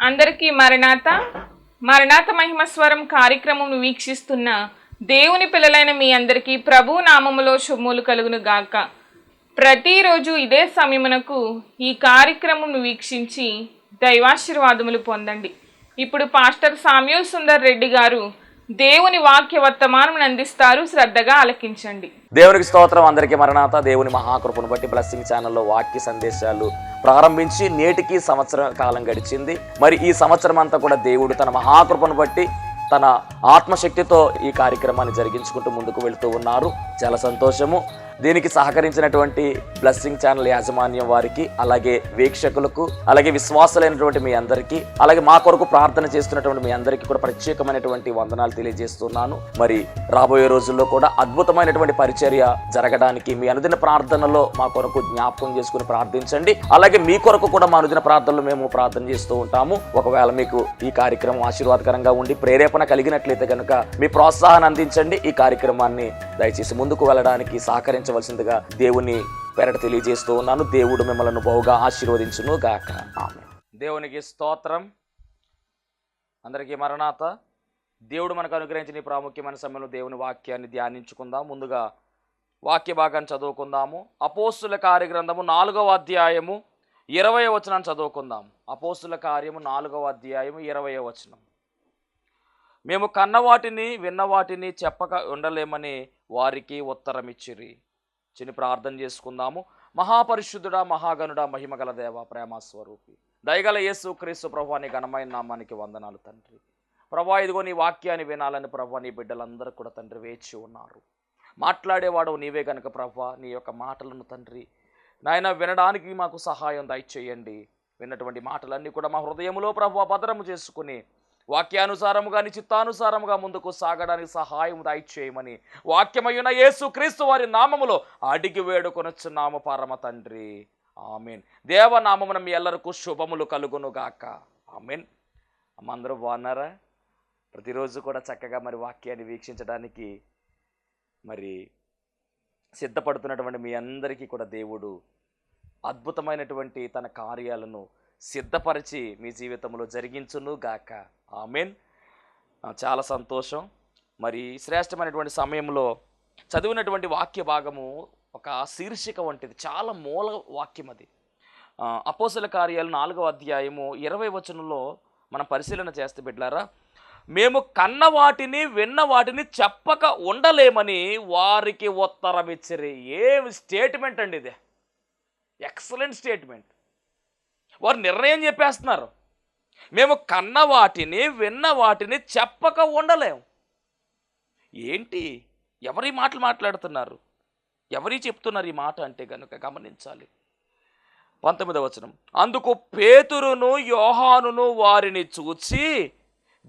అందరికీ మరణాత మరణాత మహిమస్వరం కార్యక్రమం వీక్షిస్తున్న దేవుని పిల్లలైన మీ అందరికీ ప్రభు నామములో శుభములు కలుగును గాక. ప్రతిరోజు ఇదే సమయమునకు ఈ కార్యక్రమం వీక్షించి దైవాశీర్వాదములు పొందండి. ఇప్పుడు పాస్టర్ సామ్యూల్ సుందర్ రెడ్డి గారు దేవుని వాక్య వర్తమానం అందిస్తారు. శ్రద్ధగా ఆలకించండి. దేవునికి స్తోత్రం. అందరికీ మరణాత. దేవుని మహాకృపను బట్టి బ్లెస్సింగ్ ఛానల్లో వాక్య సందేశాలు ప్రారంభించి నేటికి సంవత్సర కాలం గడిచింది. మరి ఈ సంవత్సరం అంతా కూడా దేవుడు తన మహాకృపను బట్టి తన ఆత్మశక్తితో ఈ కార్యక్రమాన్ని జరిగించుకుంటూ ముందుకు వెళుతూ ఉన్నారు. చాలా సంతోషము. దీనికి సహకరించినటువంటి బ్లెస్సింగ్ ఛానల్ యాజమాన్యం వారికి, అలాగే వీక్షకులకు, అలాగే విశ్వాసులైనటువంటి మీ అందరికీ, అలాగే మా కొరకు ప్రార్థన చేస్తున్నటువంటి మీ అందరికీ కూడా ప్రత్యేకమైనటువంటి వందనాలు తెలియజేస్తున్నాను. మరి రాబోయే రోజుల్లో కూడా అద్భుతమైనటువంటి పరిచర్య జరగడానికి మీ అనుదిన ప్రార్థనలో మా కొరకు జ్ఞాపకం చేసుకుని ప్రార్థించండి. అలాగే మీ కొరకు కూడా మా అనుదిన ప్రార్థనలో మేము ప్రార్థన చేస్తూ ఉంటాము. ఒకవేళ మీకు ఈ కార్యక్రమం ఆశీర్వాదకరంగా ఉండి ప్రేరేపణ కలిగినట్లయితే కనుక మీ ప్రోత్సాహాన్ని అందించండి. ఈ కార్యక్రమాన్ని దయచేసి ముందుకు వెళ్ళడానికి సహకరించవలసిందిగా దేవుని పేరట తెలియజేస్తూ ఉన్నాను. దేవుడు మిమ్మల్ని బహుగా ఆశీర్వదించును గాక. ఆమేన్. దేవునికి స్తోత్రం. అందరికీ మరణాత. దేవుడు మనకు అనుగ్రహించిన ఈ ప్రాముఖ్యమైన సమయంలో దేవుని వాక్యాన్ని ధ్యానించుకుందాం. ముందుగా వాక్య భాగాన్ని చదువుకుందాము. అపోస్తుల కార్యగ్రంథము 4వ అధ్యాయము 20వ వచనాన్ని చదువుకుందాం. అపోస్తుల కార్యము 4వ అధ్యాయము 20వ వచనం. మేము కన్నవాటిని విన్నవాటిని చెప్పక ఉండలేమని వారికి ఉత్తరం ఇచ్చిరి. చిన్న ప్రార్థన చేసుకుందాము. మహాపరిశుద్ధుడా, మహాగణుడా, మహిమగల దేవ, ప్రేమస్వరూపి, దయగల యేసు క్రీస్తు ప్రభువా, నీ ఘనమైన నామానికి వందనాలు తండ్రి. ప్రభువా, ఇదిగో నీ వాక్యాన్ని వినాలని ప్రభువా నీ బిడ్డలందరూ కూడా తండ్రి వేచి ఉన్నారు. మాట్లాడేవాడు నీవే గనుక ప్రభువా నీ యొక్క మాటలను తండ్రి నాయన వినడానికి మాకు సహాయం దయచేయండి. విన్నటువంటి మాటలన్నీ కూడా మా హృదయంలో ప్రభువా భద్రము చేసుకుని వాక్యానుసారముగా నీ చిత్తానుసారముగా ముందుకు సాగడానికి సహాయం దయచేయమని వాక్యమయ్యున్న యేసు క్రీస్తు వారి నామములో అడిగి వేడుకొనొచ్చున్నాము పరమ తండ్రి. ఆమెన్. దేవనామమున మీ ఎల్లరికూ శుభములు కలుగును గాక. ఆమెన్. అమ్మ, అందరూ బాగున్నారా? ప్రతిరోజు కూడా చక్కగా మరి వాక్యాన్ని వీక్షించడానికి మరి సిద్ధపడుతున్నటువంటి మీ అందరికీ కూడా దేవుడు అద్భుతమైనటువంటి తన కార్యాలను సిద్ధపరిచి మీ జీవితంలో జరిగించును గాక. ఆమెన్. చాలా సంతోషం. మరి శ్రేష్టమైనటువంటి సమయంలో చదివినటువంటి వాక్య భాగము ఒక శీర్షిక వంటిది, చాలా మూల వాక్యం అది. అపోస్తల కార్యాలు 4వ అధ్యాయము 20వ వచనంలో మనం పరిశీలన చేస్తే బిడ్డలారా, మేము కన్న వాటిని విన్న వాటిని చెప్పక ఉండలేమని వారికి ఉత్తరం ఇచ్చిరి. ఏం స్టేట్మెంట్ అండి ఇది! Excellent statement. వారు నిర్ణయం చెప్పేస్తున్నారు. మేము కన్న వాటిని విన్న వాటిని చెప్పక ఉండలేం. ఏంటి? ఎవరి మాటలు మాట్లాడుతున్నారు? ఎవరి చెప్తున్నారు ఈ మాట అంటే కనుక గమనించాలి. 19వ వచనం. అందుకు పేతురును యోహానును వారిని చూచి,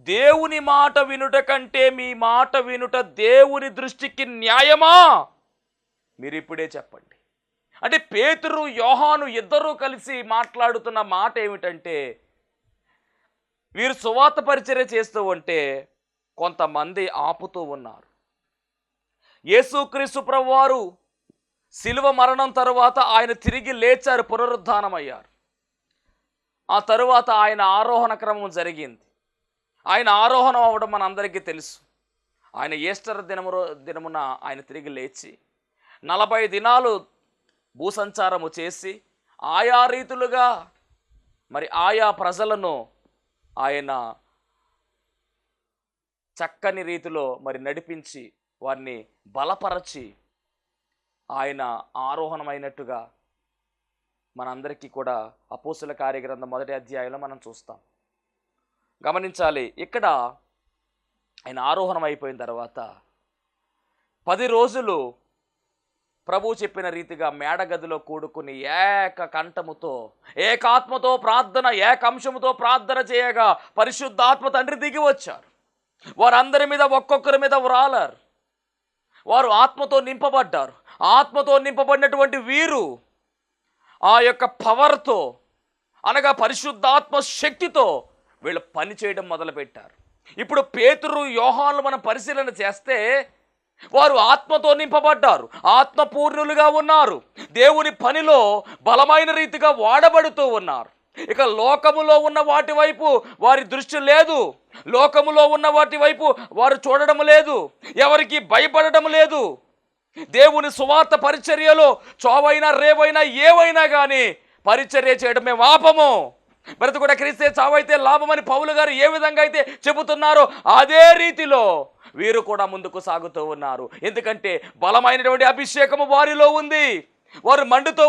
దేవుని మాట వినుట కంటే మీ మాట వినుట దేవుని దృష్టికి న్యాయమా? మీరు ఇప్పుడే చెప్పండి. అంటే పేతురు యోహాను ఇద్దరూ కలిసి మాట్లాడుతున్న మాట ఏమిటంటే, వీరు సువార్త పరిచర్య చేస్తూ ఉంటే కొంతమంది ఆపుతూ ఉన్నారు. యేసుక్రీస్తు ప్రభువారు శిలువ మరణం తరువాత ఆయన తిరిగి లేచారు, పునరుద్ధానమయ్యారు. ఆ తరువాత ఆయన ఆరోహణ క్రమం జరిగింది. ఆయన ఆరోహణం అవ్వడం మనందరికీ తెలుసు. ఆయన ఈస్టర్ దినమున ఆయన తిరిగి లేచి 40 దినాలు భూసంచారము చేసి ఆయా రీతులుగా మరి ఆయా ప్రజలను ఆయన చక్కని రీతిలో మరి నడిపించి వారిని బలపరచి ఆయన ఆరోహణమైనట్టుగా మనందరికీ కూడా అపోస్తుల కార్యగ్రంథం 1వ అధ్యాయంలో మనం చూస్తాం. గమనించాలి, ఇక్కడ ఆయన ఆరోహణం అయిపోయిన తర్వాత 10 రోజులు ప్రభు చెప్పిన రీతిగా మేడగదిలో కూడుకుని ఏక కంఠముతో ఏకాత్మతో ప్రార్థన, ఏకంశముతో ప్రార్థన చేయగా పరిశుద్ధాత్మ తండ్రి దిగి వచ్చారు. వారందరి మీద ఒక్కొక్కరి మీద వ్రాలారు. వారు ఆత్మతో నింపబడ్డారు. ఆత్మతో నింపబడినటువంటి వీరు ఆ యొక్క పవర్తో, అనగా పరిశుద్ధాత్మ శక్తితో వీళ్ళు పని చేయడం మొదలుపెట్టారు. ఇప్పుడు పేతురు యోహాను మనం పరిశీలన చేస్తే వారు ఆత్మతో నింపబడ్డారు, ఆత్మపూర్ణులుగా ఉన్నారు, దేవుని పనిలో బలమైన రీతిగా వాడబడుతూ ఉన్నారు. ఇక లోకములో ఉన్న వాటి వైపు వారి దృష్టి లేదు, లోకములో ఉన్న వాటి వైపు వారు చూడడం లేదు, ఎవరికి భయపడడం లేదు. దేవుని సువార్త పరిచర్యలో చావైనా రేవైనా ఏవైనా కానీ పరిచర్య చేయడం మేము ఆపము. బ్రతుకుట క్రీస్తే చావైతే లాభమని పౌలు గారు ఏ విధంగా అయితే చెబుతున్నారో అదే రీతిలో వీరు కూడా ముందుకు సాగుతూ ఉన్నారు. ఎందుకంటే బలమైనటువంటి అభిషేకము వారిలో ఉంది. వారు మండుతూ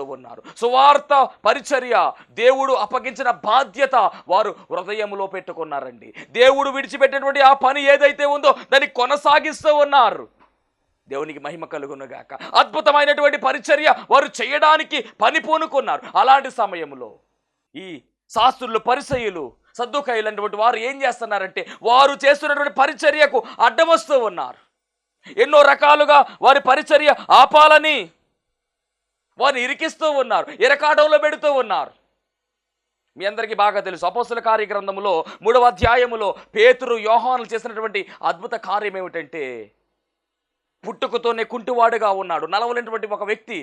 ఉన్నారు. సువార్త పరిచర్య దేవుడు అప్పగించిన బాధ్యత వారు హృదయంలో పెట్టుకున్నారండి. దేవుడు విడిచిపెట్టినటువంటి ఆ పని ఏదైతే ఉందో దాన్ని కొనసాగిస్తూ ఉన్నారు. దేవునికి మహిమ కలుగునుగాక. అద్భుతమైనటువంటి పరిచర్య వారు చేయడానికి పని పూనుకున్నారు. అలాంటి సమయంలో ఈ శాస్త్రులు, పరిసయ్యులు, సద్దుకాయులు అనేటువంటి వారు ఏం చేస్తున్నారంటే వారు చేస్తున్నటువంటి పరిచర్యకు అడ్డం వస్తూ ఉన్నారు. ఎన్నో రకాలుగా వారి పరిచర్య ఆపాలని వారిని ఇరికిస్తూ ఉన్నారు, ఇరకాటంలో పెడుతూ ఉన్నారు. మీ అందరికీ బాగా తెలుసు, అపోస్తల కార్య గ్రంథములో 3వ అధ్యాయములో పేతురు, యోహానులు చేసినటువంటి అద్భుత కార్యం ఏమిటంటే పుట్టుకతోనే కుంటివాడుగా ఉన్నాడు, నలవలేనటువంటి ఒక వ్యక్తి.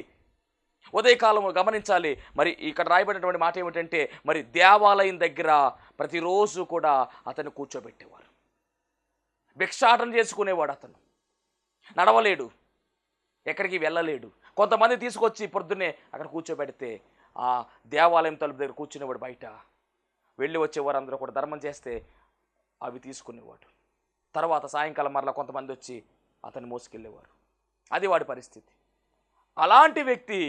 ఉదయకాలం గమనించాలి. మరి ఇక్కడ రాయబడినటువంటి మాట ఏమిటంటే మరి దేవాలయం దగ్గర ప్రతిరోజు కూడా అతను కూర్చోబెట్టేవారు. భిక్షాటన చేసుకునేవాడు. అతను నడవలేడు, ఎక్కడికి వెళ్ళలేడు. కొంతమంది తీసుకొచ్చి పొద్దున్నే అక్కడ కూర్చోబెడితే ఆ దేవాలయం తలుపు దగ్గర కూర్చునేవాడు. బయట వెళ్ళి వచ్చేవారు అందరూ కూడా ధర్మం చేస్తే అవి తీసుకునేవాడు. తర్వాత సాయంకాలం మరలా కొంతమంది వచ్చి అతన్ని మోసుకెళ్ళేవారు. అది వాడి పరిస్థితి. అలాంటి వ్యక్తి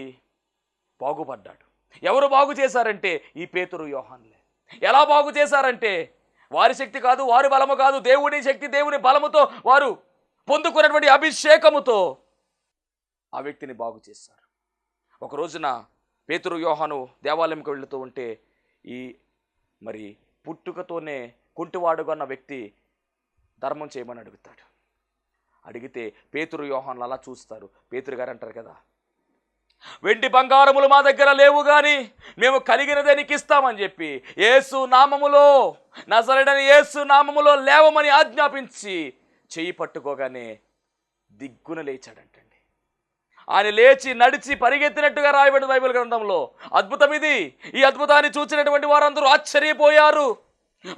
బాగుపడ్డాడు. ఎవరు బాగు చేశారంటే ఈ పేతురు, యోహానులే. ఎలా బాగు చేశారంటే వారి శక్తి కాదు, వారి బలము కాదు, దేవుని శక్తి, దేవుని బలముతో వారు పొందుకున్నటువంటి అభిషేకముతో ఆ వ్యక్తిని బాగు చేశారు. ఒక రోజున పేతురు, యోహాను దేవాలయంకి వెళుతూ ఉంటే ఈ మరి పుట్టుకతోనే కుంటివాడుగా ఉన్న వ్యక్తి ధర్మం చేయమని అడుగుతాడు. అడిగితే పేతురు, యోహానులు అలా చూస్తారు. పేతురు గారు అంటారు కదా, వెండి బంగారములు మా దగ్గర లేవు కానీ మేము కలిగినదే నీకు ఇస్తామని చెప్పి యేసు నామములో, నజరేయుడైన యేసు నామములో లేవమని ఆజ్ఞాపించి చెయ్యి పట్టుకోగానే దిగ్గున లేచాడంటండి. ఆయన లేచి నడిచి పరిగెత్తినట్టుగా రాయబడిన బైబిల్ గ్రంథంలో. అద్భుతం ఇది. ఈ అద్భుతాన్ని చూసినటువంటి వారందరూ ఆశ్చర్యపోయారు.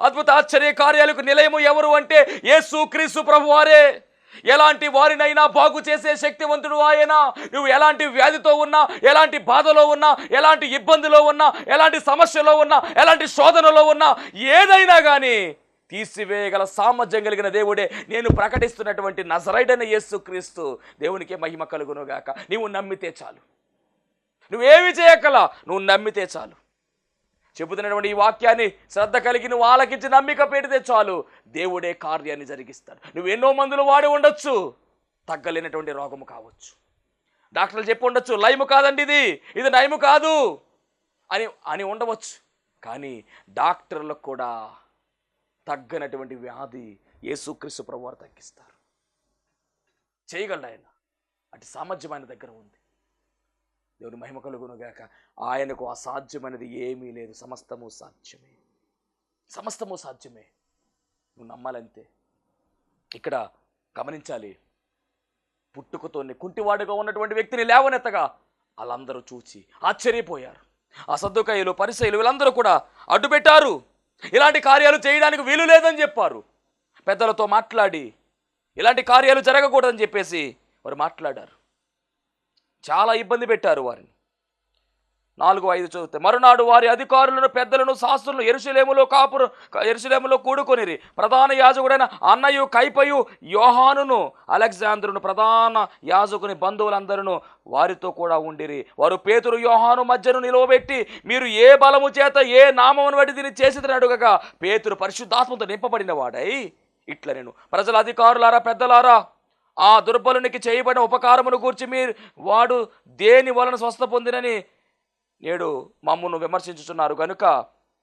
అద్భుత ఆశ్చర్య కార్యాలకు నిలయము ఎవరు అంటే యేసు క్రీస్తు ప్రభువారే. ఎలాంటి వారినైనా బాగు చేసే శక్తివంతుడు ఆయన. నువ్వు ఎలాంటి వ్యాధితో ఉన్నా, ఎలాంటి బాధలో ఉన్నా, ఎలాంటి ఇబ్బందిలో ఉన్నా, ఎలాంటి సమస్యలో ఉన్నా, ఎలాంటి శోధనలో ఉన్నా, ఏదైనా కానీ తీసివేయగల సామర్థ్యం కలిగిన దేవుడే నేను ప్రకటిస్తున్నటువంటి నజరేయుడైన యేసు క్రీస్తు. దేవునికి మహిమ కలుగునుగాక. నువ్వు నమ్మితే చాలు, నువ్వేమి చేయకలా, నువ్వు నమ్మితే చాలు. చెబుతున్నటువంటి ఈ వాక్యాన్ని శ్రద్ధ కలిగి నువ్వు ఆలకించి నమ్మిక పెడితే చాలు, దేవుడే కార్యాన్ని జరిగిస్తాడు. నువ్వు ఎన్నో మందులు వాడి ఉండొచ్చు, తగ్గలేనటువంటి రోగము కావచ్చు. డాక్టర్లు చెప్పి ఉండొచ్చు, లైము కాదండి ఇది నయము కాదు అని ఉండవచ్చు. కానీ డాక్టర్లకు కూడా తగ్గనటువంటి వ్యాధి యేసుక్రీస్తు ప్రభువారు తగ్గిస్తారు. చేయగలడు ఆయన. అటు సామర్థ్యం ఆయన దగ్గర ఉంది. దేవుని మహిమ కలుగునుగాక. ఆయనకు అసాధ్యమైనది ఏమీ లేదు. సమస్తము సాధ్యమే, సమస్తము సాధ్యమే. నువ్వు నమ్మాలంతే. ఇక్కడ గమనించాలి, పుట్టుకతోనే కుంటివాడుగా ఉన్నటువంటి వ్యక్తిని లేవనెత్తగా వాళ్ళందరూ చూచి ఆశ్చర్యపోయారు. ఆ సద్దుకాయులు, పరిసయ్యులు వీళ్ళందరూ కూడా అడ్డుపెట్టారు. ఇలాంటి కార్యాలు చేయడానికి వీలు లేదని చెప్పారు. పెద్దలతో మాట్లాడి ఇలాంటి కార్యాలు జరగకూడదని చెప్పేసి వారు మాట్లాడారు. చాలా ఇబ్బంది పెట్టారు వారిని. 4-5 చదివితే, మరునాడు వారి అధికారులను, పెద్దలను, శాస్త్రులను యెరూషలేములో కూడుకొనిరి. ప్రధాన యాజకుడైన అన్నయు, కైపయు, యోహానును, అలెగ్జాంద్రును, ప్రధాన యాజకుని బంధువులందరూ వారితో కూడా ఉండిరి. వారు పేతురు, యోహాను మధ్యను నిలవబెట్టి, మీరు ఏ బలము చేత ఏ నామమును బట్టి దీన్ని చేసిదని అడుగగా, పేతురు పరిశుద్ధాత్మతో నింపబడిన వాడై ఇట్లా, నేను ప్రజల అధికారులారా, పెద్దలారా, ఆ దుర్బలునికి చేయబడిన ఉపకారమును గూర్చి వాడు దేని వలన స్వస్థ పొందినని నేడు మమ్మను విమర్శించుచున్నారు కనుక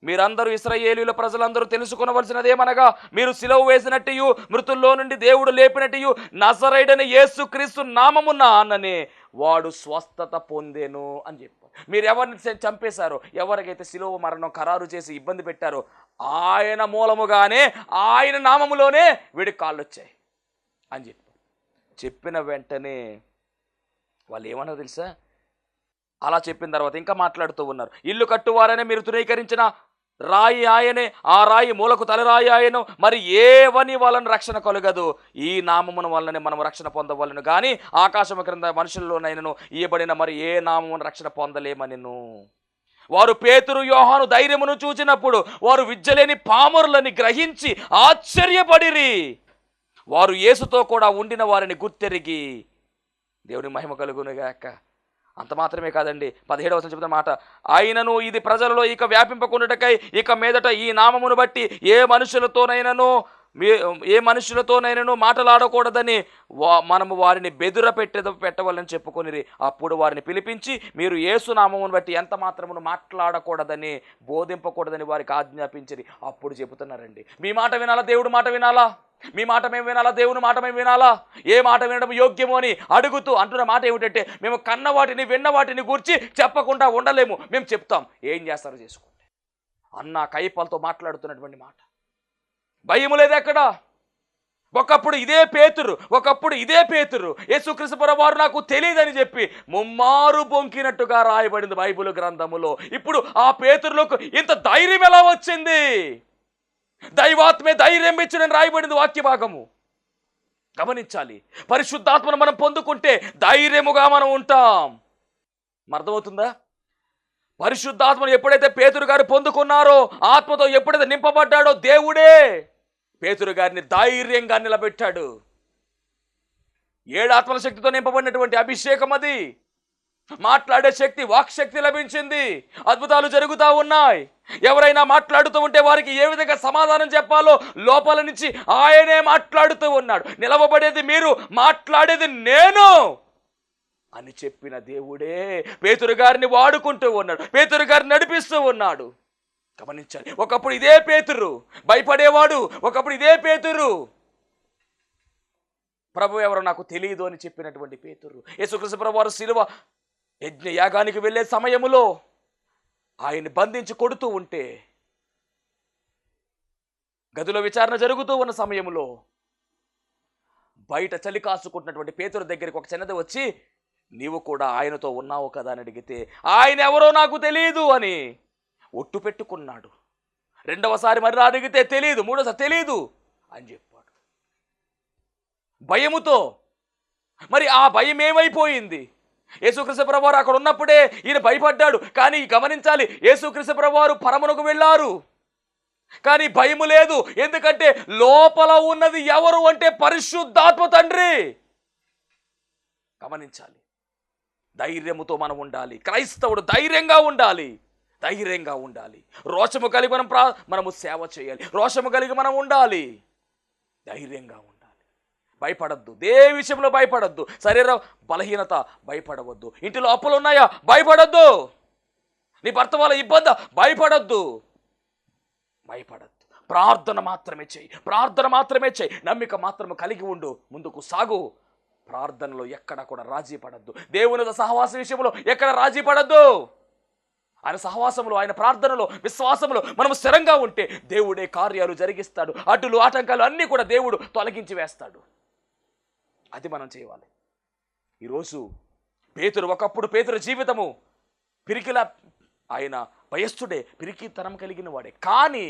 మీరందరూ ఇశ్రాయేలీయుల ప్రజలందరూ తెలుసుకొనవలసినదేమనగా, మీరు సిలువ వేసినట్టు మృతుల్లో నుండి దేవుడు లేపినట్టు నజరేయుడైన యేసుక్రీస్తు నామమున అన్ననే వాడు స్వస్థత పొందెను అని చెప్పారు. మీరు ఎవరిని చంపేశారో, ఎవరికైతే సిలువ మరణం ఖరారు చేసి ఇబ్బంది పెట్టారో ఆయన మూలముగానే, ఆయన నామములోనే వీడికి కాళ్ళు వచ్చాయి అని చెప్పారు. చెప్పిన వెంటనే వాళ్ళు ఏమన్నా తెలుసా, అలా చెప్పిన తర్వాత ఇంకా మాట్లాడుతూ ఉన్నారు. ఇల్లు కట్టువారనే మీరు తృణీకరించిన రాయి ఆయనే, ఆ రాయి మూలకు తలరాయి ఆయను, మరి ఏవని వాళ్ళని రక్షణ కలుగదు. ఈ నామమున వల్లనే మనం రక్షణ పొందవలను, కానీ ఆకాశము క్రింద మనుషుల్లోనైనను ఇయ్యబడిన మరి ఏ నామమున రక్షణ పొందలేమనిను. వారు పేతురు యోహాను ధైర్యమును చూచినప్పుడు వారు విద్యలేని పామరులని గ్రహించి ఆశ్చర్యపడిరి. వారు యేసుతో కూడా ఉండిన వారిని గుర్తెరిగి. దేవుని మహిమ కలుగునుగాక. అంత మాత్రమే కాదండి, 17వ వచనం చెబుతున్న మాట, ఆయనను ఇది ప్రజలలో ఇక వ్యాపింపకుండాటకై ఇక మీదట ఈ నామమును బట్టి ఏ మనుషులతోనైనను మాటలాడకూడదని మనము వారిని బెదుర పెట్టవాలని చెప్పుకొనిరి. అప్పుడు వారిని పిలిపించి మీరు యేసు నామమును బట్టి ఎంత మాత్రమును మాట్లాడకూడదని బోధింపకూడదని వారికి ఆజ్ఞాపించిరి. అప్పుడు చెబుతున్నారండి, మీ మాట వినాలా, దేవుడి మాట వినాలా? మీ మాట మేము వినాలా, దేవుని మాట మేము వినాలా? ఏ మాట వినడం యోగ్యమో అని అడుగుతూ అంటున్న మాట ఏమిటంటే, మేము కన్న వాటిని విన్న వాటిని గురించి చెప్పకుండా ఉండలేము, మేము చెప్తాం, ఏం చేస్తారో చేసుకోండి అన్న కైపలతో మాట్లాడుతున్నటువంటి మాట. భయము లేదు ఎక్కడ. ఒకప్పుడు ఇదే పేతురు యేసుక్రీస్తు ప్రభువారు నాకు తెలియదని చెప్పి ముమ్మారు బొంకినట్టుగా రాయబడింది బైబిల్ గ్రంథములో. ఇప్పుడు ఆ పేతురులకు ఇంత ధైర్యం ఎలా వచ్చింది? దైవాత్మే ధైర్యం ఇచ్చునని రాయబడింది వాక్య భాగము. గమనించాలి, పరిశుద్ధాత్మను మనం పొందుకుంటే ధైర్యముగా మనం ఉంటాం. అర్థమవుతుందా? పరిశుద్ధాత్మను ఎప్పుడైతే పేతురు గారు పొందుకున్నారో, ఆత్మతో ఎప్పుడైతే నింపబడ్డాడో, దేవుడే పేతురు గారిని ధైర్యంగా నిలబెట్టాడు. 7 ఆత్మల శక్తితో నింపబడినటువంటి అభిషేకం అది. మాట్లాడే శక్తి, వాక్ శక్తి లభించింది. అద్భుతాలు జరుగుతూ ఉన్నాయి. ఎవరైనా మాట్లాడుతూ ఉంటే వారికి ఏ విధంగా సమాధానం చెప్పాలో లోపల నుంచి ఆయనే మాట్లాడుతూ ఉన్నాడు. నిలవబడేది మీరు, మాట్లాడేది నేను అని చెప్పిన దేవుడే పేతురు గారిని వాడుకుంటూ ఉన్నాడు, పేతురు గారిని నడిపిస్తూ ఉన్నాడు. గమనించాలి, ఒకప్పుడు ఇదే పేతురు భయపడేవాడు, ఒకప్పుడు ఇదే పేతురు ప్రభు ఎవరో నాకు తెలియదు అని చెప్పినటువంటి పేతురు. యేసుక్రీస్తు ప్రభువు వారు శిలువ యజ్ఞ యాగానికి వెళ్ళే సమయములో ఆయన్ని బంధించి కొడుతూ ఉంటే, గదిలో విచారణ జరుగుతూ ఉన్న సమయంలో బయట చలి కాచుకుంటున్నటువంటి పేతురు దగ్గరికి ఒక చిన్నది వచ్చి, నీవు కూడా ఆయనతో ఉన్నావు కదా అని అడిగితే, ఆయన ఎవరో నాకు తెలియదు అని ఒట్టు పెట్టుకున్నాడు. రెండవసారి మరి అడిగితే తెలియదు, మూడోసారి తెలియదు అని చెప్పాడు భయముతో. మరి ఆ భయం ఏమైపోయింది? యేసుక్రీస్తు ప్రభువారు అక్కడ ఉన్నప్పుడే ఈయన భయపడ్డాడు. కానీ గమనించాలి, యేసుక్రీస్తు ప్రభువారు పరమునకు వెళ్ళారు, కానీ భయము లేదు. ఎందుకంటే లోపల ఉన్నది ఎవరు అంటే పరిశుద్ధాత్మ తండ్రి. గమనించాలి, ధైర్యముతో మనం ఉండాలి. క్రైస్తవుడు ధైర్యంగా ఉండాలి, ధైర్యంగా ఉండాలి. రోషము కలిగి మనము సేవ చేయాలి, రోషము కలిగి మనం ఉండాలి, ధైర్యంగా ఉండాలి. భయపడద్దు, దే విషయంలో భయపడద్దు. శరీర బలహీనత, భయపడవద్దు. ఇంటిలో అప్పులు ఉన్నాయా, భయపడద్దు. నీ భర్త వాళ్ళ ఇబ్బంది, భయపడద్దు. ప్రార్థన మాత్రమే చేయి, ప్రార్థన మాత్రమే చేయి. నమ్మిక మాత్రమే కలిగి ఉండు, ముందుకు సాగు. ప్రార్థనలో ఎక్కడ కూడా రాజీ పడద్దు. దేవునితో సహవాస విషయంలో ఎక్కడ రాజీ పడద్దు. ఆయన సహవాసంలో, ఆయన ప్రార్థనలో, విశ్వాసంలో మనం స్థిరంగా ఉంటే దేవుడే కార్యాలు జరిగిస్తాడు. అడ్డులు ఆటంకాలు అన్నీ కూడా దేవుడు తొలగించి వేస్తాడు. అది మనం చేయాలి. ఈరోజు ఒకప్పుడు పేతురు జీవితము పిరికిలా, ఆయన భయస్థుడే, పిరికితనం కలిగిన వాడే. కానీ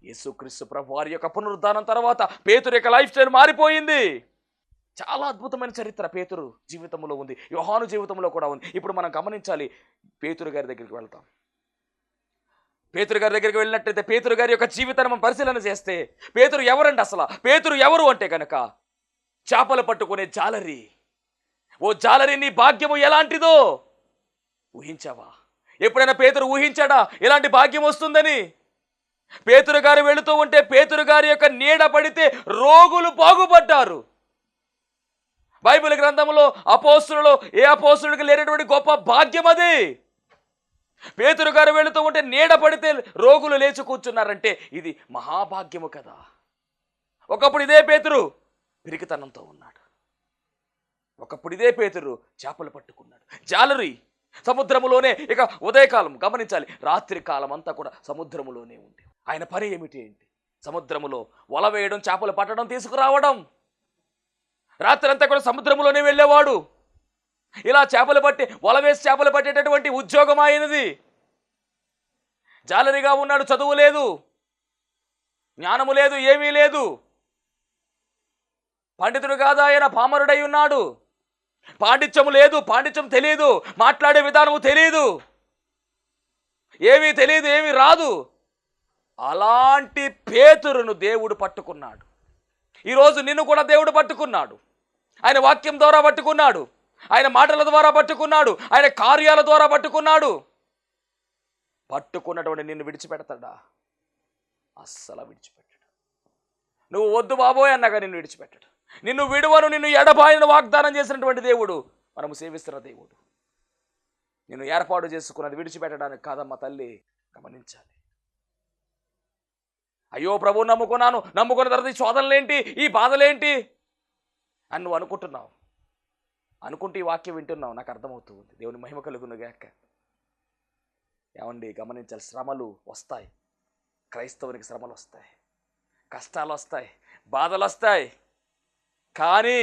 యేసుక్రీస్తు ప్రభు వారి యొక్క పునరుద్ధానం తర్వాత పేతురు యొక్క లైఫ్ స్టైల్ మారిపోయింది. చాలా అద్భుతమైన చరిత్ర పేతురు జీవితంలో ఉంది, యోహాను జీవితంలో కూడా ఉంది. ఇప్పుడు మనం గమనించాలి, పేతురు గారి దగ్గరికి వెళ్తాం. పేతురు గారి దగ్గరికి వెళ్ళినట్టయితే పేతురు గారి యొక్క జీవితాన్ని మనం పరిశీలన చేస్తే, పేతురు ఎవరండి అసలు? పేతురు ఎవరు అంటే కనుక చేపలు పట్టుకునే జాలరి. ఓ జాలరి, నీ భాగ్యము ఎలాంటిదో ఊహించావా? ఎప్పుడైనా పేతురు ఊహించాడా ఎలాంటి భాగ్యం వస్తుందని? పేతురు గారు వెళుతూ ఉంటే పేతురు గారి యొక్క నీడ పడితే రోగులు బాగుపడ్డారు. బైబిల్ గ్రంథంలో అపోస్తులలో ఏ అపోస్తుడికి లేనటువంటి గొప్ప భాగ్యం అది. పేతురు గారు వెళుతూ ఉంటే నీడ పడితే రోగులు లేచి కూర్చున్నారంటే ఇది మహాభాగ్యము కదా. ఒకప్పుడు ఇదే పేతురు పిరికితనంతో ఉన్నాడు, ఒకప్పుడు ఇదే పేతురు చేపలు పట్టుకున్నాడు, జాలరి. సముద్రములోనే, ఇక ఉదయకాలం గమనించాలి, రాత్రి కాలం అంతా కూడా సముద్రములోనే ఉంది. ఆయన పని ఏమిటి? సముద్రములో వల వేయడం, చేపలు పట్టడం, తీసుకురావడం. రాత్రి అంతా కూడా సముద్రములోనే వెళ్ళేవాడు. ఇలా చేపలు పట్టి వల వేసి చేపలు పట్టేటటువంటి ఉద్యోగం ఆయనది. జాలరిగా ఉన్నాడు, చదువు లేదు, జ్ఞానము లేదు, ఏమీ లేదు. పండితుడు కాదు ఆయన, పామరుడై ఉన్నాడు. పాండిత్యము లేదు, పాండిత్యం తెలియదు, మాట్లాడే విధానము తెలియదు, ఏమీ తెలియదు, ఏమీ రాదు. అలాంటి పేతురును దేవుడు పట్టుకున్నాడు. ఈరోజు నిన్ను కూడా దేవుడు పట్టుకున్నాడు. ఆయన వాక్యం ద్వారా పట్టుకున్నాడు, ఆయన మాటల ద్వారా పట్టుకున్నాడు, ఆయన కార్యాల ద్వారా పట్టుకున్నాడు. పట్టుకున్నటువంటి నిన్ను విడిచిపెడతాడా? అస్సలు విడిచిపెట్టాడు. నువ్వు వద్దు బాబోయ్ అన్నగా నిన్ను విడిచిపెట్టాడు. నిన్ను విడువను, నిన్ను ఎడబాయను వాగ్దానం చేసినటువంటి దేవుడు మనము సేవిస్తున్న దేవుడు. నిన్ను ఏర్పాటు చేసుకున్నది విడిచిపెట్టడానికి కాదమ్మ తల్లి, గమనించాలి. అయ్యో ప్రభు నమ్ముకున్న తర్వాత ఈ శోధనలేంటి, ఈ బాధలేంటి అని నువ్వు అనుకుంటున్నావు. అనుకుంటే ఈ వాక్యం వింటున్నావు, నాకు అర్థమవుతూ ఉంది. దేవుని మహిమ కలుగునుగాక. ఏమండి, గమనించాలి. శ్రమలు వస్తాయి, క్రైస్తవునికి శ్రమలు వస్తాయి, కష్టాలు వస్తాయి, బాధలు వస్తాయి. కానీ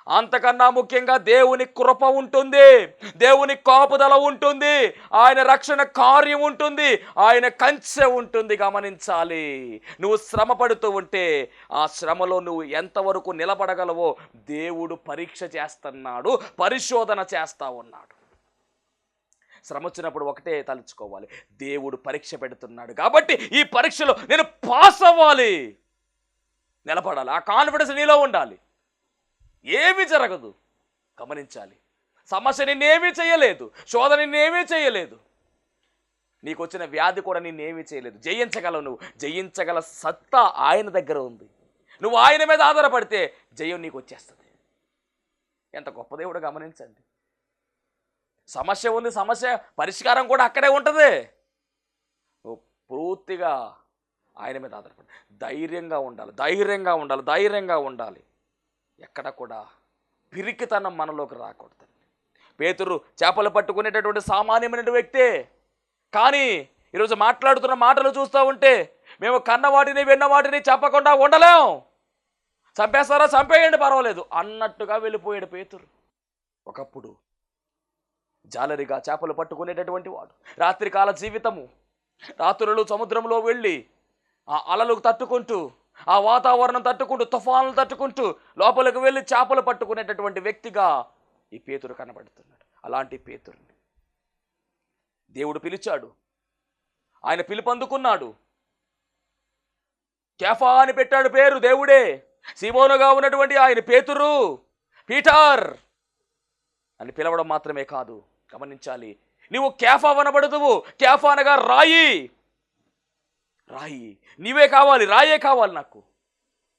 అంతకన్నా ముఖ్యంగా దేవుని కృప ఉంటుంది, దేవుని కాపుదల ఉంటుంది, ఆయన రక్షణ కార్యం ఉంటుంది, ఆయన కంచె ఉంటుంది. గమనించాలి. నువ్వు శ్రమ పడుతూ ఉంటే ఆ శ్రమలో నువ్వు ఎంతవరకు నిలబడగలవో దేవుడు పరీక్ష చేస్తున్నాడు, పరిశోధన చేస్తా ఉన్నాడు. శ్రమ వచ్చినప్పుడు ఒకటే తలుచుకోవాలి, దేవుడు పరీక్ష పెడుతున్నాడు కాబట్టి ఈ పరీక్షలో నేను పాస్ అవ్వాలి, నిలబడాలి. ఆ కాన్ఫిడెన్స్ నీలో ఉండాలి. ఏమీ జరగదు. గమనించాలి. సమస్య నిన్నేమీ చేయలేదు, శోధన నిన్నేమీ చేయలేదు, నీకు వచ్చిన వ్యాధి కూడా నిన్నేమీ చేయలేదు. జయించగలవు. నువ్వు జయించగల సత్తా ఆయన దగ్గర ఉంది. నువ్వు ఆయన మీద ఆధారపడితే జయం నీకు వచ్చేస్తుంది. ఎంత గొప్ప దేవుడు, గమనించండి. సమస్య ఉంది, సమస్య పరిష్కారం కూడా అక్కడే ఉంటుంది. నువ్వు పూర్తిగా ఆయన మీద ఆధారపడి ధైర్యంగా ఉండాలి, ధైర్యంగా ఉండాలి, ధైర్యంగా ఉండాలి. ఎక్కడ కూడా పిరికితనం మనలోకి రాకూడదు. పేతురు చేపలు పట్టుకునేటటువంటి సామాన్యమైన వ్యక్తే. కానీ ఈరోజు మాట్లాడుతున్న మాటలు చూస్తూ ఉంటే మేము కన్న వాటిని విన్న వాటిని చెప్పకుండా ఉండలేం. చంపేస్తారా, చంపేయండి పర్వాలేదు అన్నట్టుగా వెళ్ళిపోయాడు పేతురు. ఒకప్పుడు జాలరిగా చేపలు పట్టుకునేటటువంటి వాడు. రాత్రికాల జీవితము, రాత్రులు సముద్రంలో వెళ్ళి ఆ అలలకు తట్టుకుంటూ, ఆ వాతావరణం తట్టుకుంటూ, తుఫానులు తట్టుకుంటూ లోపలికి వెళ్ళి చేపలు పట్టుకునేటటువంటి వ్యక్తిగా ఈ పేతురు కనబడుతున్నాడు. అలాంటి పేతురుని దేవుడు పిలిచాడు, ఆయన పిలుపు అందుకున్నాడు. కేఫా అని పెట్టాడు పేరు, దేవుడే. సీమోనుగా ఉన్నటువంటి ఆయన పేతురు, పీటర్ అని పిలవడం మాత్రమే కాదు, గమనించాలి. నీవు కేఫా అనబడదువు. కేఫా అనగా రాయి. రాయి నీవే కావాలి, రాయే కావాలి నాకు.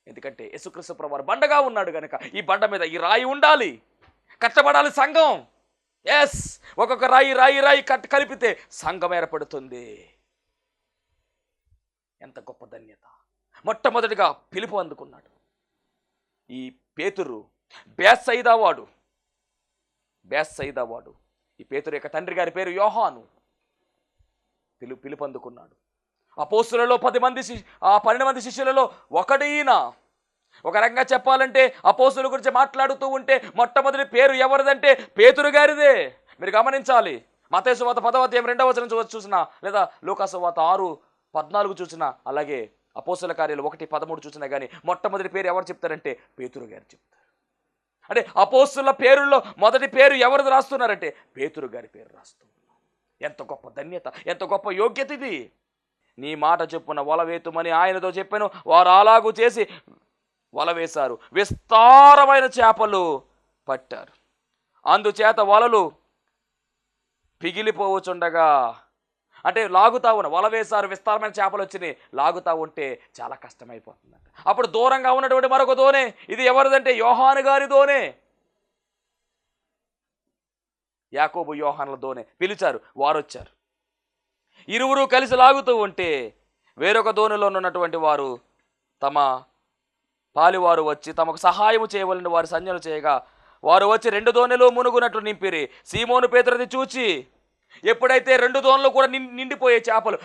ఎందుకంటే యేసుక్రీస్తు ప్రభువారు బండగా ఉన్నాడు కనుక ఈ బండ మీద ఈ రాయి ఉండాలి, కట్టబడాలి సంఘం. ఎస్, ఒక్కొక్క రాయి రాయి రాయి కలిపితే సంఘం ఏర్పడుతుంది. ఎంత గొప్ప ధన్యత. మొట్టమొదటిగా పిలుపు అందుకున్నాడు ఈ పేతురు. బేత్సయిదావాడు. ఈ పేతురు యొక్క తండ్రి గారి పేరు యోహాను. పిలుపు అందుకున్నాడు. అపోస్తులలో 12 మంది శిష్యులలో ఒకడైన. ఒక రకంగా చెప్పాలంటే అపోస్తుల గురించి మాట్లాడుతూ ఉంటే మొట్టమొదటి పేరు ఎవరిదంటే పేతురు గారిదే. మీరు గమనించాలి. మత్తయి సువార్త 10వ అధ్యాయం 2వ వచనం చూసినా, లేదా లూకా సువార్త 6:14 చూసినా, అలాగే అపోస్తుల కార్యాలు 1:13 చూసినా కానీ మొట్టమొదటి పేరు ఎవరు చెప్తారంటే పేతురు గారు చెప్తారు. అంటే అపోస్తుల పేరుల్లో మొదటి పేరు ఎవరిది రాస్తున్నారంటే పేతురు గారి పేరు రాస్తున్నారు. ఎంత గొప్ప ధన్యత, ఎంత గొప్ప యోగ్యత ఇది. నీ మాట చెప్పున వల వేతుమని ఆయనతో చెప్పాను. వారు అలాగూ చేసి వల వేశారు, విస్తారమైన చేపలు పట్టారు. అందుచేత వలలు పిగిలిపోవచ్చుండగా, అంటే లాగుతా ఉన్న వల వేశారు, విస్తారమైన చేపలు వచ్చినాయి, లాగుతా ఉంటే చాలా కష్టమైపోతుందంట. అప్పుడు దూరంగా ఉన్నటువంటి మరొక దోణి, ఇది ఎవరిదంటే యోహాను గారి దోణి. యాకోబు యోహానుల దోణి. పిలిచారు, వారు వచ్చారు. ఇరువురు కలిసి లాగుతూ ఉంటే వేరొక దోణిలో ఉన్నటువంటి వారు తమ పాలివారు వచ్చి తమకు సహాయం చేయవలని వారి సంజ్ఞలు చేయగా, వారు వచ్చి 2 దోణిలు మునుగునట్లు నింపిరి. సీమోను పేతురుది చూచి, ఎప్పుడైతే 2 దోణులు కూడా నిండిపోయే చేపలు,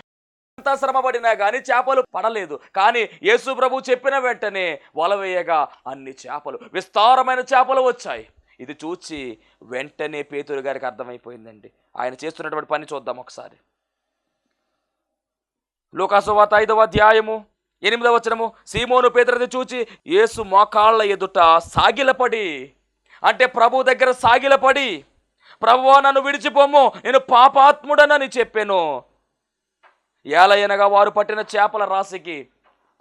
ఎంత శ్రమపడినా కానీ చేపలు పడలేదు. కానీ యేసు ప్రభు చెప్పిన వెంటనే వల వేయగా అన్ని చేపలు, విస్తారమైన చేపలు వచ్చాయి. ఇది చూచి వెంటనే పేతురు గారికి అర్థమైపోయిందండి. ఆయన చేస్తున్నటువంటి పని చూద్దాం ఒకసారి. లూకాసు వార్త 5వ అధ్యాయము 8వ వచనము. సీమోను పేతురుని చూచి యేసు మోకాళ్ళ ఎదుట సాగిలపడి, అంటే ప్రభు దగ్గర సాగిలపడి, ప్రభువా నన్ను విడిచిపోము, నేను పాపాత్ముడనని చెప్పాను. ఏలయనగా వారు పట్టిన చేపల రాశికి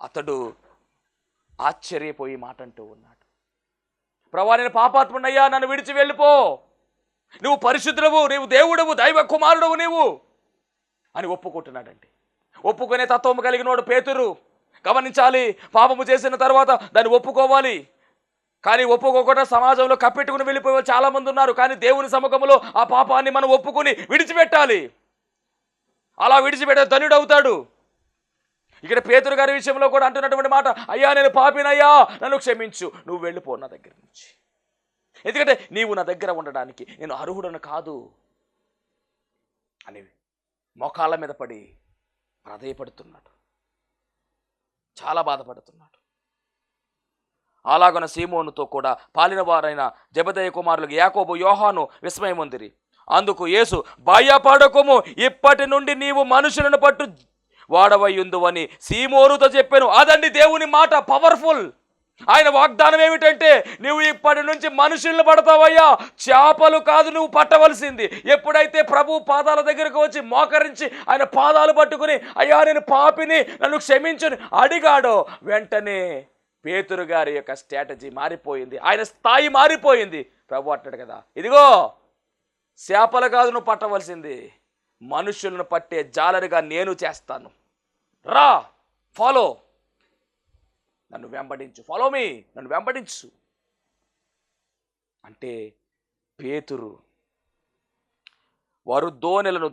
అతడు ఆశ్చర్యపోయి మాట అంటూ ఉన్నాడు. ప్రభువా నేను పాపాత్ముడయ్యా, నన్ను విడిచి వెళ్ళిపో, నువ్వు పరిశుద్ధుడవు, నీవు దేవుడవు, దైవ కుమారుడవు నీవు అని ఒప్పుకుంటున్నాడండి. ఒప్పుకునే తత్వము కలిగినోడు పేతురు. గమనించాలి, పాపము చేసిన తర్వాత దాన్ని ఒప్పుకోవాలి. కానీ ఒప్పుకోకుండా సమాజంలో కప్పెట్టుకుని వెళ్ళిపోయే చాలా మంది ఉన్నారు. కానీ దేవుని సముఖంలో ఆ పాపాన్ని మనం ఒప్పుకుని విడిచిపెట్టాలి. అలా విడిచిపెట్టే ధన్యుడు అవుతాడు. ఇక్కడ పేతురు గారి విషయంలో కూడా అంటున్నటువంటి మాట, అయ్యా నేను పాపినయ్యా, నన్ను క్షమించు, నువ్వు వెళ్ళిపో నా దగ్గర నుంచి, ఎందుకంటే నీవు నా దగ్గర ఉండడానికి నేను అర్హుడను కాదు అని మోకాళ్ళ మీద పడి ప్రాధేయపడుతున్నాడు, చాలా బాధపడుతున్నాడు. అలాగన సీమోనుతో కూడా పాలిన వారైన జెబెదయి కుమారులకు యాకోబు, యోహాను విస్మయముందిరి. అందుకు యేసు, భయపడకుము, ఇప్పటి నుండి నీవు మనుషులను పట్టు వాడవయ్యుందువని సీమోనుతో చెప్పాను. అదండి దేవుని మాట, పవర్ఫుల్. ఆయన వాగ్దానం ఏమిటంటే, నువ్వు ఇప్పటి నుంచి మనుషులను పడతావయ్యా, చేపలు కాదు నువ్వు పట్టవలసింది. ఎప్పుడైతే ప్రభు పాదాల దగ్గరకు వచ్చి మోకరించి ఆయన పాదాలు పట్టుకుని అయ్యా నేను పాపిని, నన్ను క్షమించుని అడిగాడో, వెంటనే పేతురు గారి యొక్క స్ట్రాటజీ మారిపోయింది, ఆయన స్థాయి మారిపోయింది. ప్రభు అంటాడు కదా, ఇదిగో చేపలు కాదు నువ్వు పట్టవలసింది, మనుషులను పట్టే జాలరిగా నేను చేస్తాను, రా, ఫాలో, నన్ను వెంబడించు, ఫాలో మీ, నన్ను వెంబడించు అంటే పేతురు వారు దోణెలను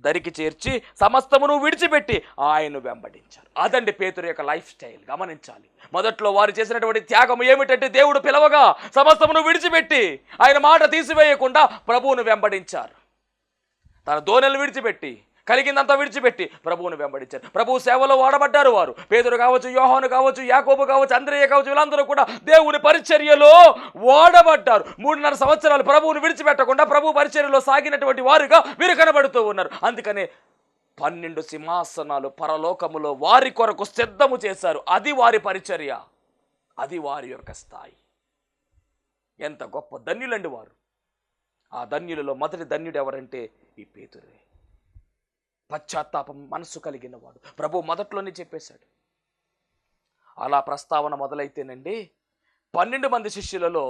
దరికి చేర్చి సమస్తమును విడిచిపెట్టి ఆయన్ను వెంబడించారు. అదండి పేతురు యొక్క లైఫ్ స్టైల్. గమనించాలి, మొదట్లో వారు చేసినటువంటి త్యాగం ఏమిటంటే, దేవుడు పిలవగా సమస్తమును విడిచిపెట్టి ఆయన మాట తీసివేయకుండా ప్రభువును వెంబడించారు. తన దోణెలను విడిచిపెట్టి, కలిగిందంతా విడిచిపెట్టి ప్రభువును వెంబడించారు. ప్రభు సేవలో వాడబడ్డారు వారు. పేతురు కావచ్చు, యోహాను కావచ్చు, యాకోబు కావచ్చు, అంద్రెయ కావచ్చు, వీళ్ళందరూ కూడా దేవుని పరిచర్యలో వాడబడ్డారు. 3.5 సంవత్సరాలు ప్రభువును విడిచిపెట్టకుండా ప్రభు పరిచర్యలో సాగినటువంటి వారుగా వీరు కనబడుతూ ఉన్నారు. అందుకనే 12 సింహాసనాలు పరలోకములో వారి కొరకు సిద్ధము చేశారు. అది వారి పరిచర్య, అది వారి యొక్క స్థాయి. ఎంత గొప్ప ధన్యులండి వారు. ఆ ధన్యులలో మొదటి ధన్యుడు ఎవరంటే ఈ పేతురే. పశ్చాత్తాపం మనసు కలిగిన వాడు. ప్రభు మొదట్లోనే చెప్పేశాడు. అలా ప్రస్తావన మొదలైతేనండి 12 మంది శిష్యులలో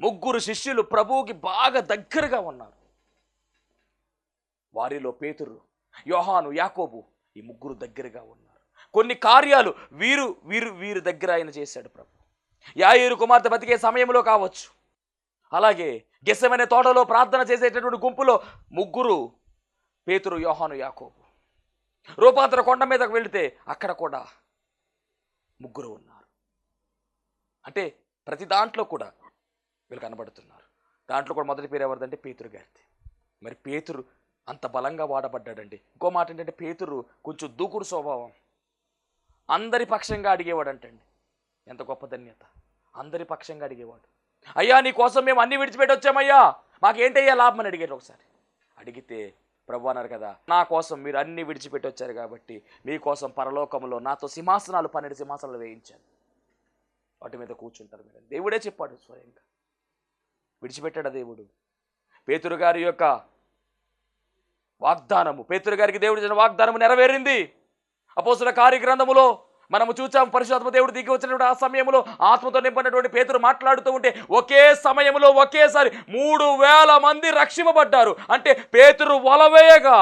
3 శిష్యులు ప్రభువుకి బాగా దగ్గరగా ఉన్నారు. వారిలో పేతురు, యోహాను, యాకోబు ఈ 3 దగ్గరగా ఉన్నారు. కొన్ని కార్యాలు వీరు దగ్గర ఆయన చేశాడు ప్రభు. యాయీరు కుమార్తె బతికే సమయంలో కావచ్చు, అలాగే గెత్సెమనే తోటలో ప్రార్థన చేసేటటువంటి గుంపులో 3, పేతురు, యోహాను, యాకోబు. రూపాంతర కొండ మీదకు వెళితే అక్కడ కూడా 3 ఉన్నారు. అంటే ప్రతి దాంట్లో కూడా వీళ్ళు కనబడుతున్నారు. దాంట్లో కూడా మొదటి పేరు ఎవరిదంటే పేతురు గారిది. మరి పేతురు అంత బలంగా వాడబడ్డాడండి. ఇంకో మాట ఏంటంటే, పేతురు కొంచెం దూకుడు స్వభావం, అందరి పక్షంగా అడిగేవాడు అంటండి. ఎంత గొప్ప ధన్యత, అందరి పక్షంగా అడిగేవాడు. అయ్యా నీ కోసం మేము అన్ని విడిచిపెట్టి వచ్చామయ్యా, మాకేంటయ్యా లాభం అని అడిగారు. ఒకసారి అడిగితే ప్రభు అన్నారు కదా, నా కోసం మీరు అన్ని విడిచిపెట్టి వచ్చారు కాబట్టి మీకోసం పరలోకంలో నాతో 12 సింహాసనాలు వేయించాను, వాటి మీద కూర్చుంటారు మీరు. దేవుడే చెప్పాడు స్వయంగా. విడిచిపెట్టాడు దేవుడు. పేతురు గారి యొక్క వాగ్దానము, పేతురు గారికి దేవుడు ఇచ్చిన వాగ్దానము నెరవేరింది. అపోస్తుల కార్యగ్రంథములో మనము చూచాం, పరిశుద్ధాత్మ దేవుడు దిగి వచ్చినటువంటి ఆ సమయంలో ఆత్మతో నింపినటువంటి పేతురు మాట్లాడుతూ ఉంటే ఒకే సమయంలో ఒకేసారి 3,000 మంది రక్షింపబడ్డారు. అంటే పేతురు వల వేయగా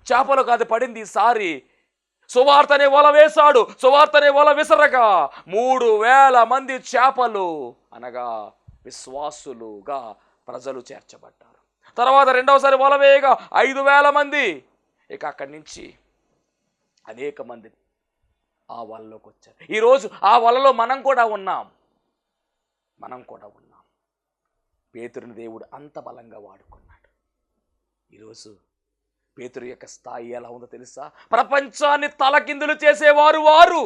చేపలు కాదు పడింది ఈసారి, సువార్తనే వల వేశాడు, సువార్తనే వల విసరగా 3,000 మంది చేపలు అనగా విశ్వాసులుగా ప్రజలు చేర్చబడ్డారు. తర్వాత రెండవసారి వల వేయగా 5,000 మంది. ఇక అక్కడి నుంచి అనేక మంది ఆ వలలోకి వచ్చారు. ఈరోజు ఆ వలలో మనం కూడా ఉన్నాం. పేతురుని దేవుడు అంత బలంగా వాడుకున్నాడు. ఈరోజు పేతురు యొక్క స్థాయి ఎలా ఉందో తెలుసా? ప్రపంచాన్ని తలకిందులు చేసేవారు వారు.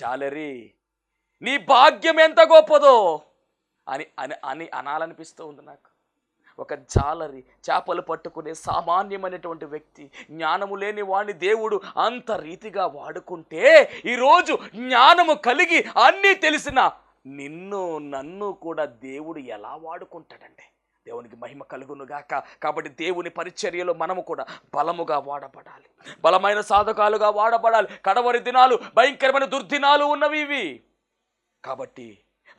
జాలరి, నీ భాగ్యం ఎంత గొప్పదో అని అని అని అనాలనిపిస్తూ ఉంది నాకు. ఒక జాలరి, చేపలు పట్టుకునే సామాన్యమైనటువంటి వ్యక్తి, జ్ఞానము లేని వాడిని దేవుడు అంత రీతిగా వాడుకుంటే, ఈరోజు జ్ఞానము కలిగి అన్నీ తెలిసిన నిన్ను నన్ను కూడా దేవుడు ఎలా వాడుకుంటాడంటే, దేవునికి మహిమ కలుగును గాక. కాబట్టి దేవుని పరిచర్యలో మనము కూడా బలముగా వాడబడాలి, బలమైన సాధకాలుగా వాడబడాలి. కడవరి దినాలు, భయంకరమైన దుర్దినాలు ఉన్నవి ఇవి. కాబట్టి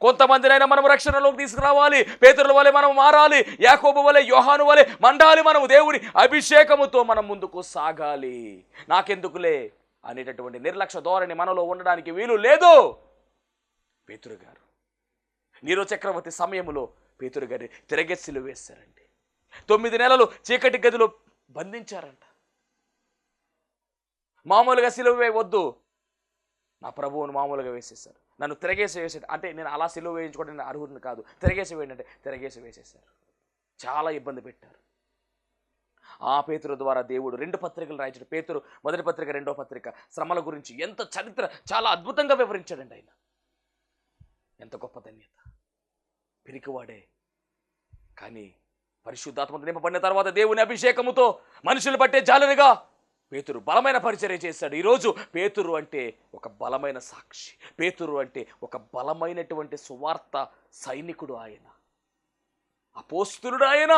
కొంతమందినైనా మనం రక్షణలోకి తీసుకురావాలి. పేతురుల వలె మనం మారాలి, యాకోబు వలె, యోహాను వలె మండాలి. మనము దేవుని అభిషేకముతో మనం ముందుకు సాగాలి. నాకెందుకులే అనేటటువంటి నిర్లక్ష్య ధోరణి మనలో ఉండడానికి వీలు లేదు. పేతురు గారు నీరో చక్రవర్తి సమయంలో పేతురు గారి తిరగే సిలువ వేశారండి. 9 నెలలు చీకటి గదిలో బంధించారంట. మామూలుగా సిలువ వేయవద్దు, నా ప్రభువును మామూలుగా వేసేసారు. నన్ను తిరగేసి వేసేది అంటే నేను అలా సిలువ వేయించుకోవడం నేను అర్హుడిని కాదు, తిరగేసి వేయండి అంటే తిరగేసి వేసేసారు. చాలా ఇబ్బంది పెట్టారు. ఆ పేతురు ద్వారా దేవుడు 2 పత్రికలు రాయించాడు. పేతురు మొదటి పత్రిక, 2వ పత్రిక శ్రమల గురించి ఎంత చరిత్ర చాలా అద్భుతంగా వివరించాడండి ఆయన. ఎంత గొప్ప ధన్యత. పిరికివాడే కానీ పరిశుద్ధాత్మతో నింపబడిన తర్వాత దేవుని అభిషేకముతో మనుషులు పట్టే జాలరిగా పేతురు బలమైన పరిచర్య చేశాడు. ఈరోజు పేతురు అంటే ఒక బలమైన సాక్షి, పేతురు అంటే ఒక బలమైనటువంటి సువార్త సైనికుడు. ఆయన అపోస్తులుడు. ఆయన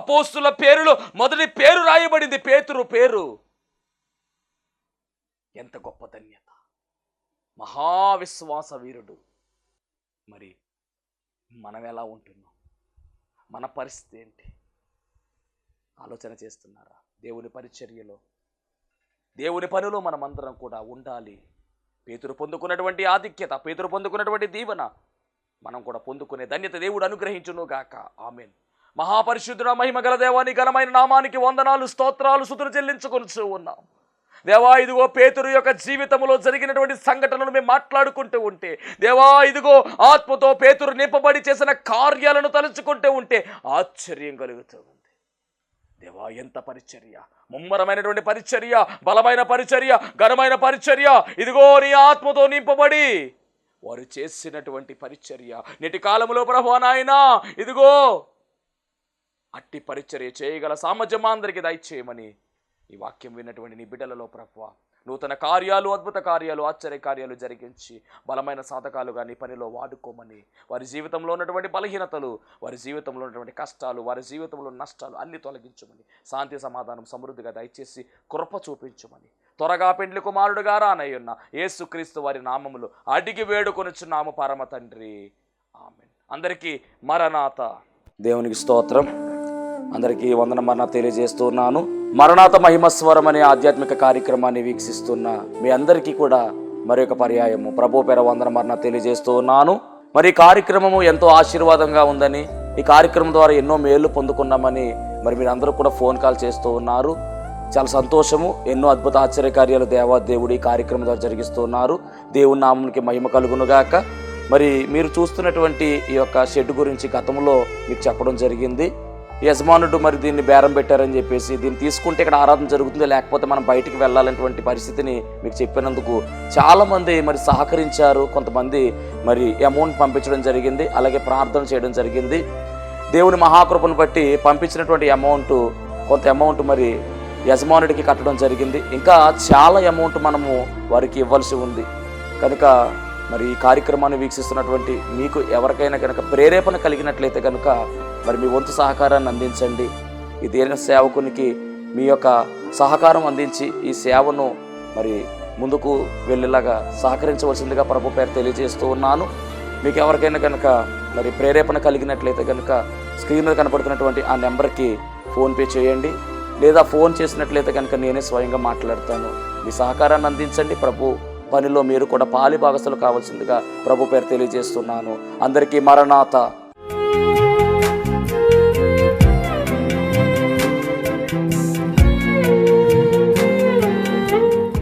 అపోస్తుల పేరులో మొదటి పేరు రాయబడింది పేతురు పేరు. ఎంత గొప్ప ధన్యత. మహావిశ్వాస వీరుడు. మరి మనం ఎలా ఉంటున్నాం? మన పరిస్థితి ఏంటి? ఆలోచన చేస్తున్నారా? దేవుని పరిచర్యలో, దేవుని పనిలో మనమందరం కూడా ఉండాలి. పేతురు పొందుకున్నటువంటి ఆధిక్యత, పేతురు పొందుకున్నటువంటి దీవెన మనం కూడా పొందుకునే ధన్యత దేవుడు అనుగ్రహించును గాక. ఆమేన్. మహాపరిశుద్ధుడ, మహిమ గల దేవాని ఘనమైన నామానికి వందనాలు, స్తోత్రాలు, స్తుతులు చెల్లించుకొనుచూ ఉన్నాం. దేవా, ఇదిగో పేతురు యొక్క జీవితంలో జరిగినటువంటి సంఘటనలు మేము మాట్లాడుకుంటూ ఉంటే, దేవా ఇదిగో ఆత్మతో పేతురు నింపబడి చేసిన కార్యాలను తలుచుకుంటూ ఉంటే ఆశ్చర్యం కలుగుతూ ఉంది. దేవా, ఎంత పరిచర్య, ముమ్మరమైనటువంటి పరిచర్య, బలమైన పరిచర్య, ఘనమైన పరిచర్య. ఇదిగో నీ ఆత్మతో నింపబడి వారు చేసినటువంటి పరిచర్య నేటి కాలంలో ప్రభువా నాయనా, ఇదిగో అట్టి పరిచర్య చేయగల సామర్థ్యం అందరికీ దయచేయమని ఈ వాక్యం విన్నటువంటి నీ బిడ్డలలో ప్రభువా నూతన కార్యాలు, అద్భుత కార్యాలు, ఆశ్చర్య కార్యాలు జరిగించి బలమైన సాధకాలుగా నీ పనిలో వాడుకోమని, వారి జీవితంలో ఉన్నటువంటి బలహీనతలు, వారి జీవితంలో ఉన్నటువంటి కష్టాలు, వారి జీవితంలో నష్టాలు అన్ని తొలగించమని, శాంతి సమాధానం సమృద్ధిగా దయచేసి కృప చూపించమని, త్వరగా పెండ్లి కుమారుడుగా రానయ్యున్న యేసుక్రీస్తు వారి నామములో అడిగి వేడుకొనుచున్నాము పరమ తండ్రి. ఆమేన్. అందరికీ మరణాత. దేవునికి స్తోత్రం. అందరికీ వందన మరణాత తెలియజేస్తున్నాను. మరణాత మహిమస్వరం అనే ఆధ్యాత్మిక కార్యక్రమాన్ని వీక్షిస్తున్న మీ అందరికీ కూడా మరొక పర్యాయము ప్రభు పేర వందన మరణాత తెలియజేస్తూ ఉన్నాను. మరి ఈ కార్యక్రమము ఎంతో ఆశీర్వాదంగా ఉందని, ఈ కార్యక్రమం ద్వారా ఎన్నో మేలు పొందుకున్నామని మరి మీరు అందరూ కూడా ఫోన్ కాల్ చేస్తూ ఉన్నారు. చాలా సంతోషము. ఎన్నో అద్భుత ఆశ్చర్య కార్యాలు దేవాదేవుడు ఈ కార్యక్రమం ద్వారా జరిగిస్తూ ఉన్నారు. దేవుని నామమునికి మహిమ కలుగునుగాక. మరి మీరు చూస్తున్నటువంటి ఈ యొక్క షెడ్ గురించి గతంలో మీకు చెప్పడం జరిగింది. యజమానుడు మరి దీన్ని బేరం పెట్టారని చెప్పేసి, దీన్ని తీసుకుంటే ఇక్కడ ఆరాధన జరుగుతుంది, లేకపోతే మనం బయటికి వెళ్ళాలనేటువంటి పరిస్థితిని మీకు చెప్పినందుకు చాలామంది మరి సహకరించారు. కొంతమంది మరి అమౌంట్ పంపించడం జరిగింది, అలాగే ప్రార్థన చేయడం జరిగింది. దేవుని మహాకృపను బట్టి పంపించినటువంటి కొంత అమౌంట్ మరి యజమానుడికి కట్టడం జరిగింది. ఇంకా చాలా అమౌంట్ మనము వారికి ఇవ్వాల్సి ఉంది. కనుక మరి ఈ కార్యక్రమాన్ని వీక్షిస్తున్నటువంటి మీకు ఎవరికైనా కనుక ప్రేరేపణ కలిగినట్లయితే కనుక మరి మీ వంతు సహకారాన్ని అందించండి. ఈ దేన సేవకునికి మీ యొక్క సహకారం అందించి ఈ సేవను మరి ముందుకు వెళ్ళేలాగా సహకరించవలసిందిగా ప్రభు పేరు తెలియజేస్తూ ఉన్నాను. మీకు ఎవరికైనా కనుక మరి ప్రేరేపణ కలిగినట్లయితే కనుక స్క్రీన్ మీద కనపడుతున్నటువంటి ఆ నెంబర్కి ఫోన్పే చేయండి, లేదా ఫోన్ చేసినట్లయితే కనుక నేనే స్వయంగా మాట్లాడతాను. మీ సహకారాన్ని అందించండి. ప్రభు పనిలో మీరు కూడా పాలి భాగస్తులు కావాల్సిందిగా ప్రభు పేరు తెలియజేస్తున్నాను. అందరికీ మరణాత.